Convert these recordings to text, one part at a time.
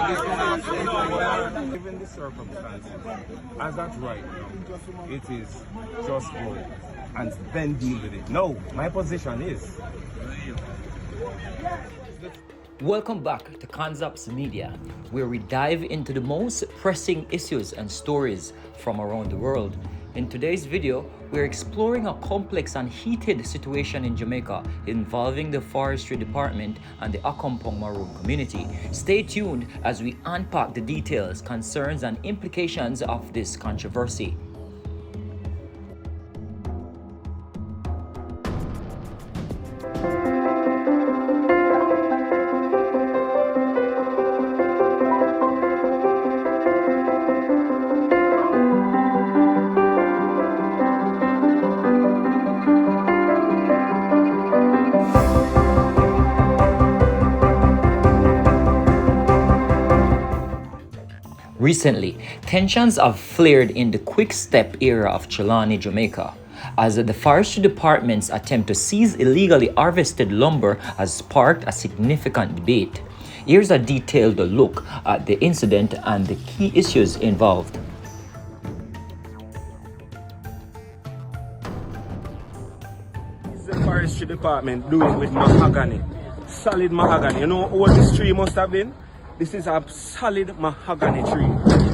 Given the circumstances, as that right now, it is just go and then deal with it. No, my position is. Welcome back to Concepts Media, where we dive into the most pressing issues and stories from around the world. In today's video, we're exploring a complex and heated situation in Jamaica involving the Forestry Department and the Accompong Maroon community. Stay tuned as we unpack the details, concerns, and implications of this controversy. Recently, tensions have flared in the Quick Step area of Trelawny, Jamaica, as the Forestry Department's attempt to seize illegally harvested lumber has sparked a significant debate. Here's a detailed look at the incident and the key issues involved. What's the Forestry Department doing with mahogany? Solid mahogany. You know what this tree must have been? This is a solid mahogany tree,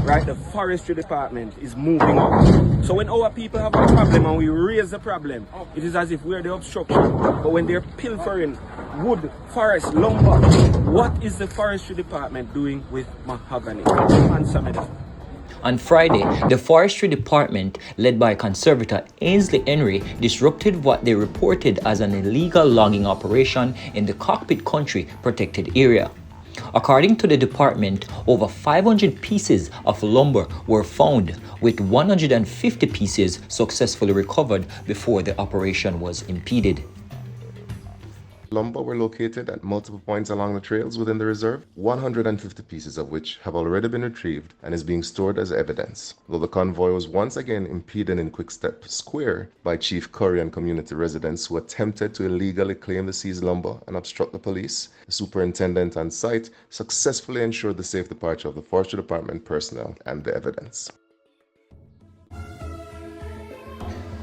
right? The Forestry Department is moving up. So when our people have a problem and we raise the problem, it is as if we're the obstruction. But when they're pilfering wood, forest, lumber, what is the Forestry Department doing with mahogany? Answer me that. On Friday, the Forestry Department, led by Conservator Ainsley Henry, disrupted what they reported as an illegal logging operation in the Cockpit Country Protected Area. According to the department, over 500 pieces of lumber were found, with 150 pieces successfully recovered before the operation was impeded. Lumber were located at multiple points along the trails within the reserve, 150 pieces of which have already been retrieved and is being stored as evidence, though the convoy was once again impeded in Quickstep Square by Chief Currie and community residents who attempted to illegally claim the seized lumber and obstruct the police. The superintendent on site successfully ensured the safe departure of the Forestry Department personnel and the evidence.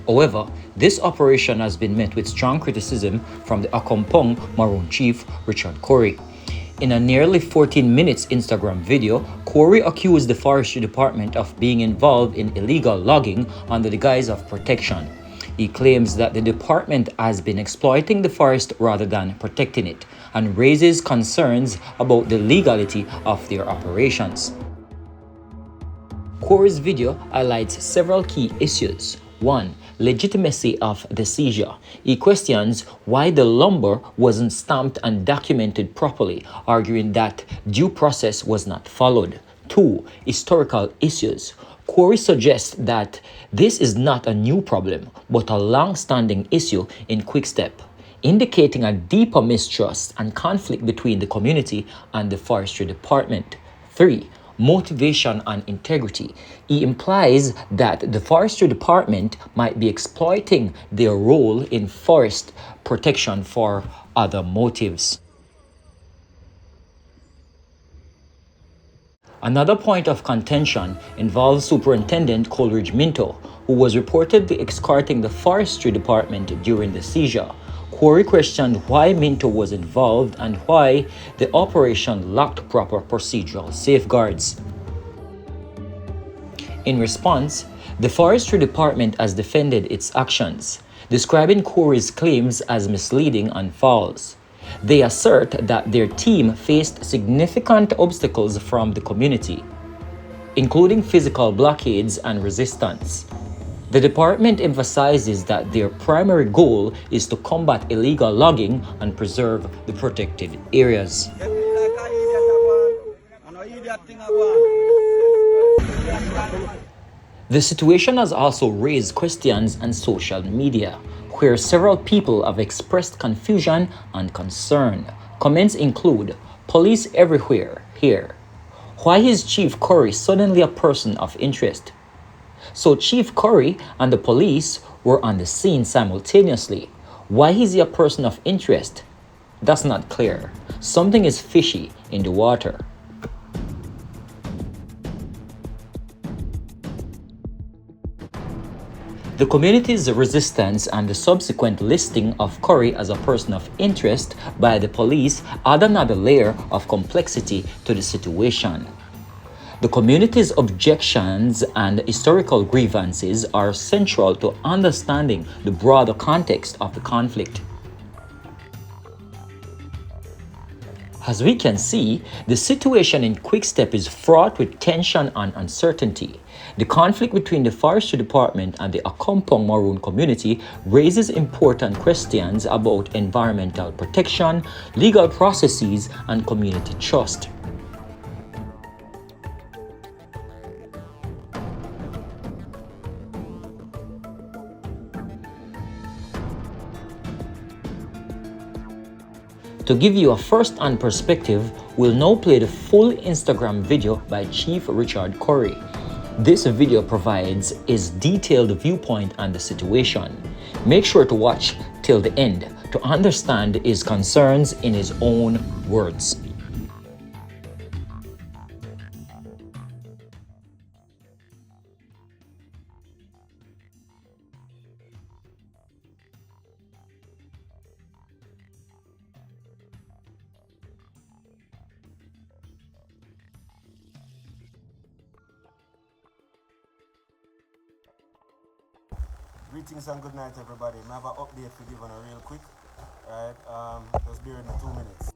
However, this operation has been met with strong criticism from the Accompong Maroon chief, Richard Currie. In a nearly 14 minutes Instagram video, Currie accused the Forestry Department of being involved in illegal logging under the guise of protection. He claims that the department has been exploiting the forest rather than protecting it, and raises concerns about the legality of their operations. Currie's video highlights several key issues. 1. Legitimacy of the seizure. He questions why the lumber wasn't stamped and documented properly, arguing that due process was not followed. 2. Historical issues. Currie suggests that this is not a new problem, but a long-standing issue in Quickstep, indicating a deeper mistrust and conflict between the community and the Forestry Department. 3. Motivation and integrity. He implies that the Forestry Department might be exploiting their role in forest protection for other motives. Another point of contention involves Superintendent Coleridge Minto, who was reportedly escorting the Forestry Department during the seizure. Currie questioned why Minto was involved and why the operation lacked proper procedural safeguards. In response, the Forestry Department has defended its actions, describing Currie's claims as misleading and false. They assert that their team faced significant obstacles from the community, including physical blockades and resistance. The department emphasizes that their primary goal is to combat illegal logging and preserve the protected areas. The situation has also raised questions on social media, where several people have expressed confusion and concern. Comments include, "Police everywhere here. Why is Chief Currie suddenly a person of interest?" So Chief Currie and the police were on the scene simultaneously. Why is he a person of interest? That's not clear. Something is fishy in the water. The community's resistance and the subsequent listing of Currie as a person of interest by the police add another layer of complexity to the situation. The community's objections and historical grievances are central to understanding the broader context of the conflict. As we can see, the situation in Quickstep is fraught with tension and uncertainty. The conflict between the Forestry Department and the Accompong Maroon community raises important questions about environmental protection, legal processes, and community trust. To give you a first-hand perspective, we'll now play the full Instagram video by Chief Richard Currie. This video provides his detailed viewpoint on the situation. Make sure to watch till the end to understand his concerns in his own words. Greetings and good night, everybody. I have an update to give on a real quick. Right, just bear with me 2 minutes.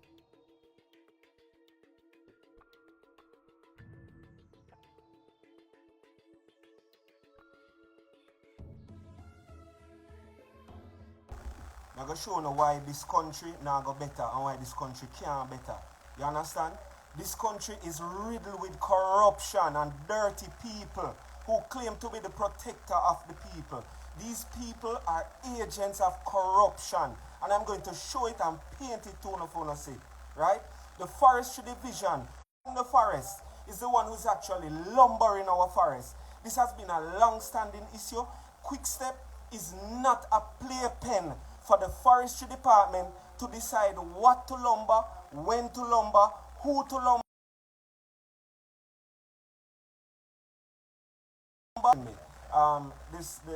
I'm going to show you why this country now go better and why this country can't better. You understand? This country is riddled with corruption and dirty people who claim to be the protector of the people. These people are agents of corruption, and I'm going to show it and paint it to you see, right? The Forestry Division in the forest is the one who's actually lumbering our forest. This has been a long-standing issue. Quickstep is not a playpen for the Forestry Department to decide what to lumber, when to lumber, who to lumber.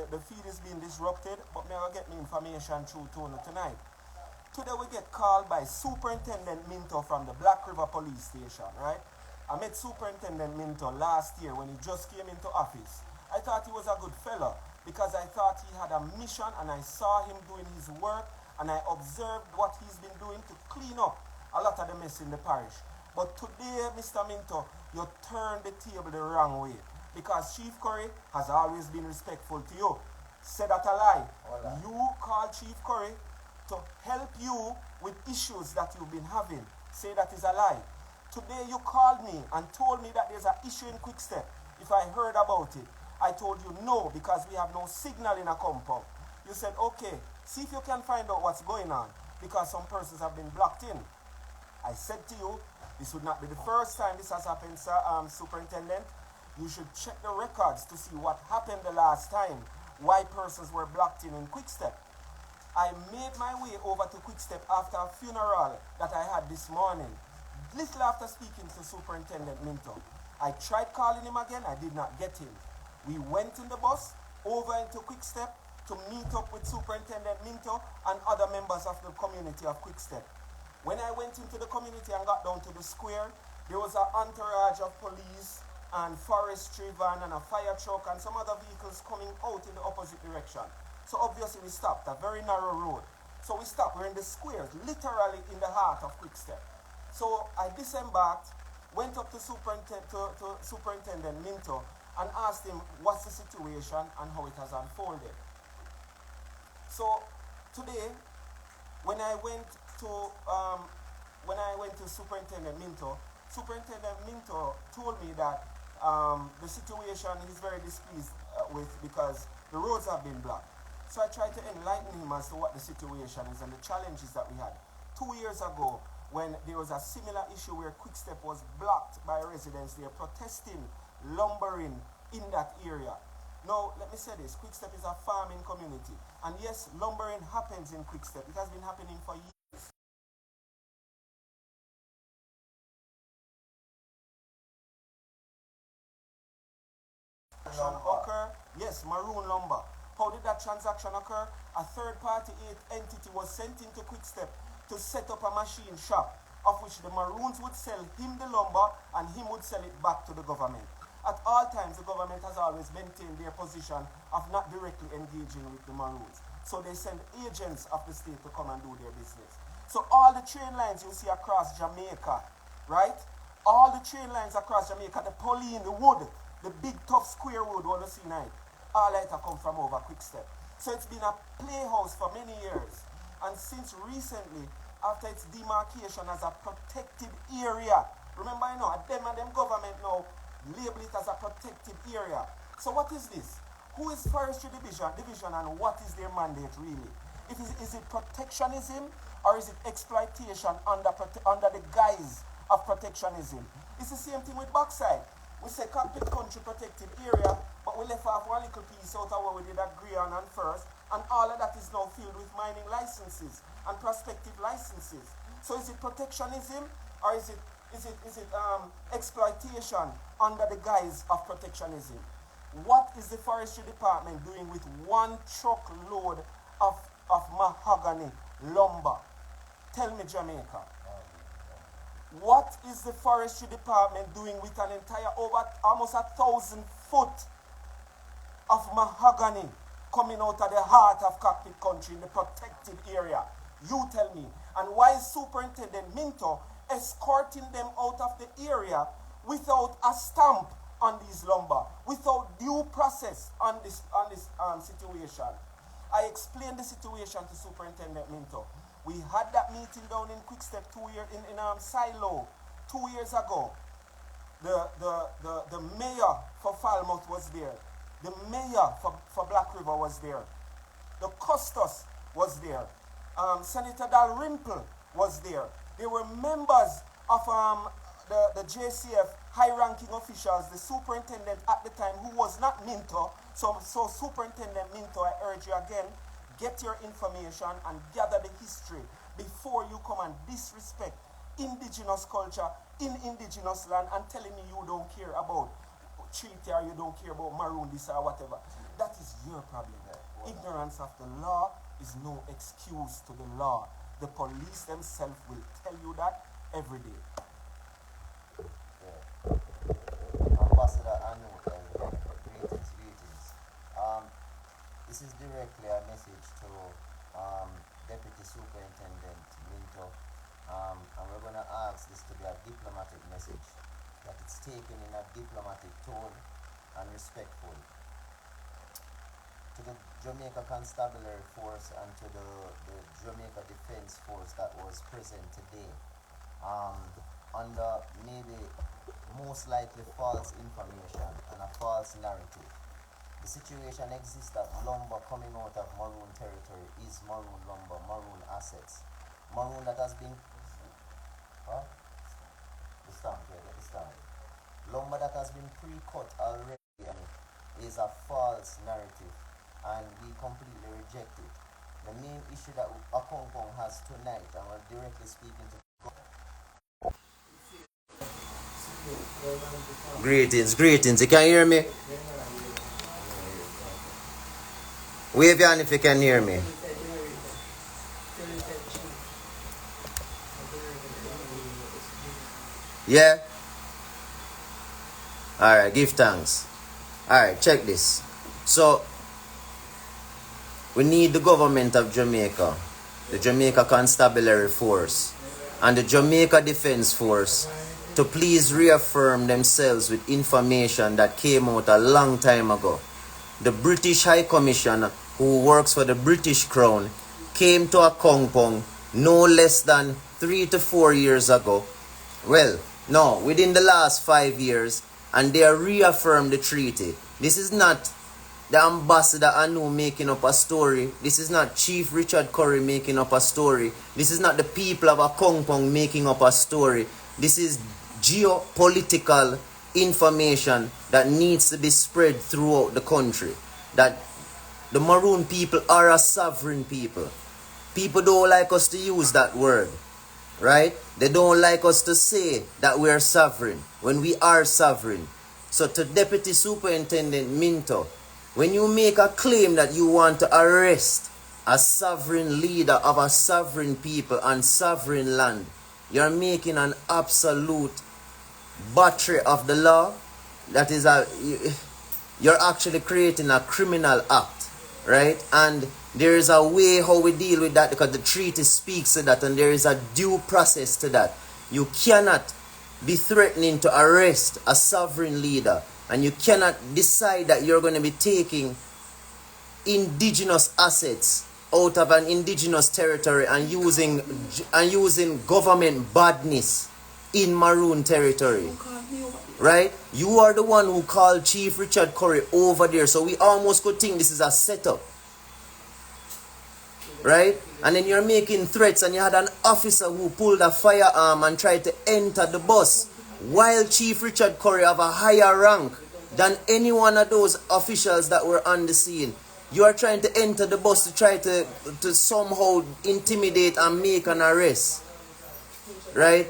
The feed is being disrupted, but me will get me information through Tona tonight. Today we get called by Superintendent Minto from the Black River Police Station, right? I met Superintendent Minto last year when he just came into office. I thought he was a good fellow because I thought he had a mission and I saw him doing his work and I observed what he's been doing to clean up a lot of the mess in the parish. But today, Mr. Minto, you turned the table the wrong way. Because Chief Currie has always been respectful to you. Say that a lie. Hola. You called Chief Currie to help you with issues that you've been having. Say that is a lie. Today you called me and told me that there's an issue in Quickstep. If I heard about it, I told you no because we have no signal in Accompong. You said, okay, see if you can find out what's going on because some persons have been blocked in. I said to you, this would not be the first time this has happened, sir, Superintendent. You should check the records to see what happened the last time, why persons were blocked in Quickstep. I made my way over to Quickstep after a funeral that I had this morning. Little after speaking to Superintendent Minto. I tried calling him again, I did not get him. We went in the bus over into Quickstep to meet up with Superintendent Minto and other members of the community of Quickstep. When I went into the community and got down to the square, there was an entourage of police and forestry van and a fire truck and some other vehicles coming out in the opposite direction. So obviously we stopped, a very narrow road. So we stopped, we're in the squares, literally in the heart of Quickstep. So I disembarked, went up to Superintendent Minto and asked him what's the situation and how it has unfolded. So today, when I went to Superintendent Minto told me that the situation he's very displeased with because the roads have been blocked. So I tried to enlighten him as to what the situation is and the challenges that we had. 2 years ago, when there was a similar issue where Quickstep was blocked by residents, they are protesting lumbering in that area. Now, let me say this, Quickstep is a farming community. And yes, lumbering happens in Quickstep. It has been happening for years. Occur, yes, maroon lumber. How did that transaction occur? A third-party entity was sent into Quickstep to set up a machine shop, of which the Maroons would sell him the lumber and him would sell it back to the government. At all times, the government has always maintained their position of not directly engaging with the Maroons. So they send agents of the state to come and do their business. So all the train lines you see across Jamaica, right? All the train lines across Jamaica, the Pauline, the wood, the big tough square wood you want to see now, all that come from over Quickstep. So it's been a playhouse for many years. And since recently, after its demarcation as a protected area, remember, you know, them and them government now label it as a protected area. So what is this? Who is Forestry Division and what is their mandate really? Is it protectionism or is it exploitation under the guise of protectionism? It's the same thing with backside. We say cockpit country protected area, but we left off one little piece out of what we did agree on first, and all of that is now filled with mining licenses and prospective licenses. So is it protectionism or is it exploitation under the guise of protectionism? What is the Forestry Department doing with one truckload of mahogany lumber? Tell me, Jamaica. What is the Forestry Department doing with an entire almost 1,000 foot of mahogany coming out of the heart of cockpit country in the protected area? You tell me. And why is Superintendent Minto escorting them out of the area without a stamp on these lumber, without due process on this situation? I explained the situation to Superintendent Minto. We had that meeting down in Quickstep in Silo 2 years ago. The mayor for Falmouth was there. The mayor for Black River was there. The Custos was there. Senator Dalrymple was there. There were members of the JCF high-ranking officials, the superintendent at the time, who was not Minto. So Superintendent Minto, I urge you again, get your information and gather the history before you come and disrespect indigenous culture in indigenous land and telling me you don't care about treaty or you don't care about Maroon this or whatever. That is your problem. Ignorance of the law is no excuse to the law. The police themselves will tell you that every day. Ambassador Anu, greetings. This is directly a message to Deputy Superintendent Minto, and we're going to ask this to be a diplomatic message, that it's taken in a diplomatic tone and respectful. To the Jamaica Constabulary Force and to the Jamaica Defense Force that was present today, under maybe most likely false information and a false narrative. The situation exists that lumber coming out of Maroon territory is Maroon lumber, Maroon assets. Maroon that has been... Huh? The stamp, yeah, get the stamp. Lumber that has been pre-cut already is a false narrative, and we completely reject it. The main issue that Accompong has tonight, and we're directly speaking to... Greetings. You can hear me? Wave your hand if you can hear me. Yeah? Alright, give thanks. Alright, check this. So, we need the government of Jamaica, the Jamaica Constabulary Force, and the Jamaica Defense Force to please reaffirm themselves with information that came out a long time ago. The British High Commissioner, who works for the British Crown, came to Accompong no less than 3 to 4 years ago. Well, no, within the last 5 years, and they reaffirmed the treaty. This is not the Ambassador Anu making up a story. This is not Chief Richard Currie making up a story. This is not the people of Accompong making up a story. This is geopolitical information that needs to be spread throughout the country. That the Maroon people are a sovereign people. People don't like us to use that word, right? They don't like us to say that we are sovereign when we are sovereign. So to Deputy Superintendent Minto, when you make a claim that you want to arrest a sovereign leader of a sovereign people and sovereign land, you're making an absolute butchery of the law. That is you're actually creating a criminal act, right? And there is a way how we deal with that, because the treaty speaks to that, and there is a due process to that. You cannot be threatening to arrest a sovereign leader, and you cannot decide that you're going to be taking indigenous assets out of an indigenous territory and using government badness in Maroon territory. Right? You are the one who called Chief Richard Currie over there, so we almost could think this is a setup. Right? And then you're making threats, and you had an officer who pulled a firearm and tried to enter the bus, while Chief Richard Currie have a higher rank than any one of those officials that were on the scene. You are trying to enter the bus to try to somehow intimidate and make an arrest. Right?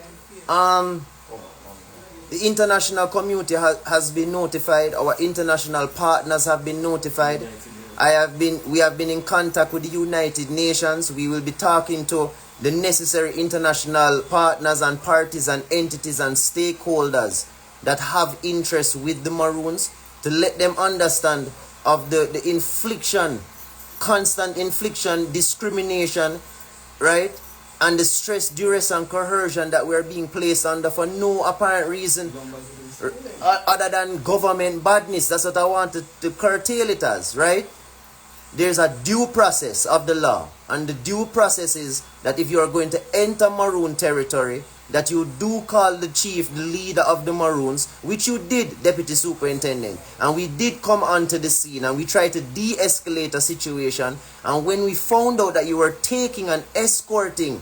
The international community has been notified. Our international partners have been notified. We have been in contact with the United Nations. We will be talking to the necessary international partners and parties and entities and stakeholders that have interest with the Maroons, to let them understand of the infliction, constant infliction, discrimination, right? And the stress, duress, and coercion that we're being placed under for no apparent reason other than government badness. That's what I wanted to curtail it as, right? There's a due process of the law, and the due process is that if you are going to enter Maroon territory, that you do call the chief, the leader of the Maroons, which you did, Deputy Superintendent, and we did come onto the scene and we tried to de-escalate a situation. And when we found out that you were taking and escorting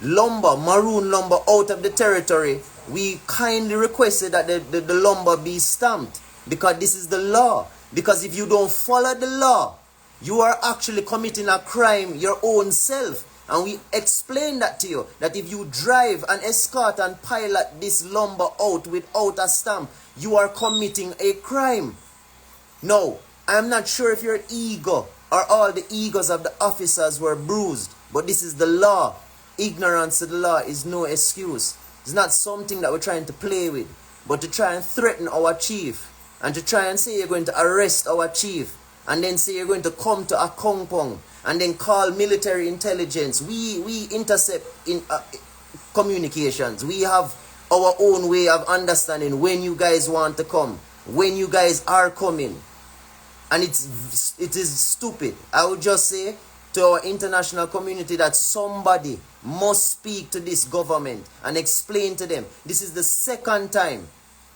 lumber, Maroon lumber, out of the territory, we kindly requested that the lumber be stamped, because this is the law. Because if you don't follow the law, you are actually committing a crime your own self. And we explained that to you, that if you drive and escort and pilot this lumber out without a stamp, you are committing a crime. No, I'm not sure if your ego or all the egos of the officers were bruised, but this is the law. Ignorance of the law is no excuse. It's not something that we're trying to play with, but to try and threaten our chief, and to try and say you're going to arrest our chief, and then say you're going to come to Accompong, and then call military intelligence. We intercept in communications. We have our own way of understanding when you guys want to come, when you guys are coming. And it is stupid. I would just say to our international community that somebody must speak to this government and explain to them. This is the second time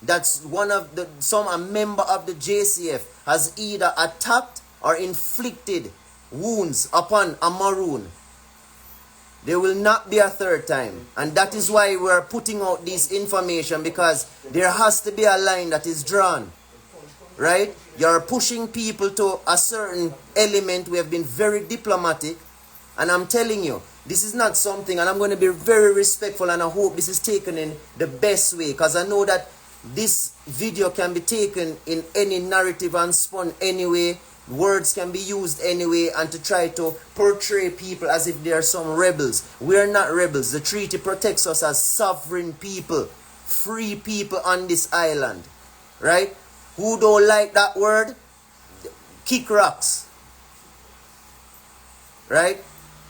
that a member of the JCF has either attacked or inflicted wounds upon a Maroon. There will not be a third time. And that is why we're putting out this information, because there has to be a line that is drawn. Right? You're pushing people to a certain element. We have been very diplomatic. And I'm telling you, this is not something, and I'm going to be very respectful, and I hope this is taken in the best way, because I know that this video can be taken in any narrative and spun anyway. Words can be used anyway, and to try to portray people as if they are some rebels. We are not rebels. The treaty protects us as sovereign people, free people on this island. Right? Who don't like that word? Kick rocks. Right?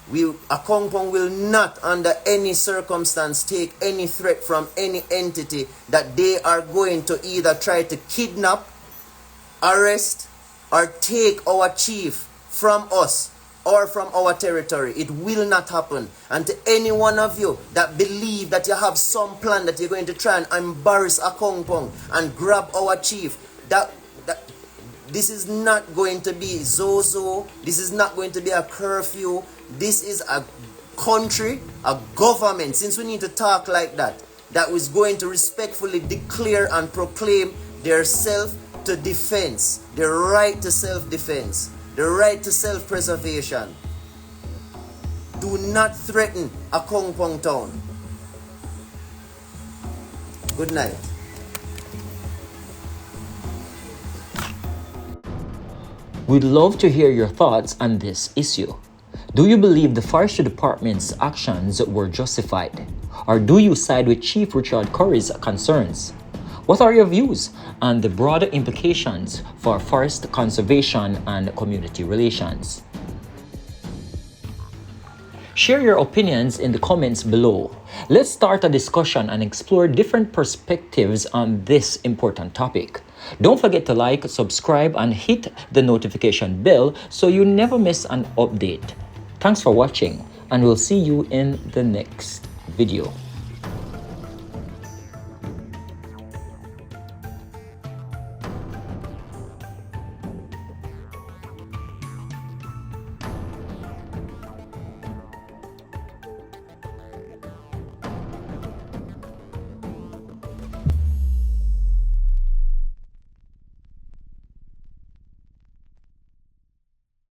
Accompong will not under any circumstance take any threat from any entity that they are going to either try to kidnap, arrest, or take our chief from us or from our territory. It will not happen. And to any one of you that believe that you have some plan that you're going to try and embarrass Accompong and grab our chief, this is not going to be Zozo. This is not going to be a curfew. This is a country, a government, since we need to talk like that is going to respectfully declare and proclaim their self-defense, their right to self-defense, the right to self-preservation. Do not threaten Accompong town. Good night. We'd love to hear your thoughts on this issue. Do you believe the Forestry Department's actions were justified? Or do you side with Chief Richard Currie's concerns? What are your views on the broader implications for forest conservation and community relations? Share your opinions in the comments below. Let's start a discussion and explore different perspectives on this important topic. Don't forget to like, subscribe, and hit the notification bell so you never miss an update. Thanks for watching, and we'll see you in the next video.